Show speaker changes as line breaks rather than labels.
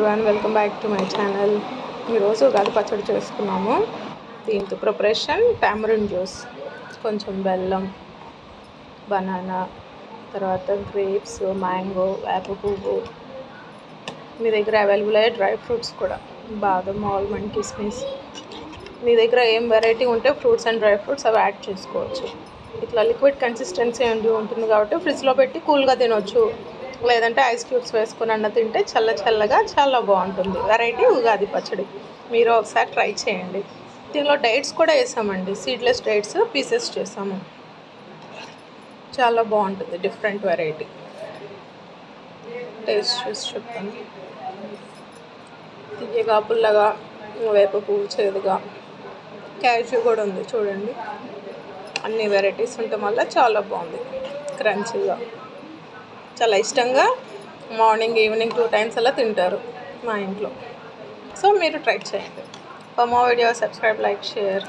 Everyone, welcome back to my channel. ఈరోజు ఉగాది పచ్చడి చేసుకున్నాము. దీంతో ప్రిపరేషన్ టామరిన్ జ్యూస్, కొంచెం బెల్లం, బనానా, తర్వాత గ్రేప్స్, మ్యాంగో, వేప పువ్వు, మీ దగ్గర అవైలబుల్ అయ్యే డ్రై ఫ్రూట్స్ కూడా, బాదం, ఆల్మండ్, కిస్మిస్, మీ దగ్గర ఏం వెరైటీ ఉంటే ఫ్రూట్స్ అండ్ డ్రై ఫ్రూట్స్ అవి యాడ్ చేసుకోవచ్చు. ఇట్లా లిక్విడ్ కన్సిస్టెన్సీ ఉంటుంది కాబట్టి ఫ్రిడ్జ్లో పెట్టి కూల్గా తినొచ్చు. లేదంటే ఐస్ క్యూబ్స్ వేసుకొని అన్న తింటే చల్లగా చాలా బాగుంటుంది. వెరైటీ ఉగాది పచ్చడి మీరు ఒకసారి ట్రై చేయండి. దీనిలో డేట్స్ కూడా వేసామండి, సీడ్లెస్ డేట్స్ పీసెస్ చేసాము. చాలా బాగుంటుంది, డిఫరెంట్ వెరైటీ. టేస్ట్ చూసి చెప్తాను. తీయగా, పుల్లగా, వేప పువ్వు చేదుగా, క్యాష్యూ కూడా ఉంది చూడండి. అన్ని వెరైటీస్ ఉండటం వల్ల చాలా బాగుంది, క్రంచీగా. చాలా ఇష్టంగా మార్నింగ్ ఈవినింగ్ 2 times అలా తింటారు మా ఇంట్లో. సో మీరు ట్రై చేయండి. For more videos subscribe, like, share.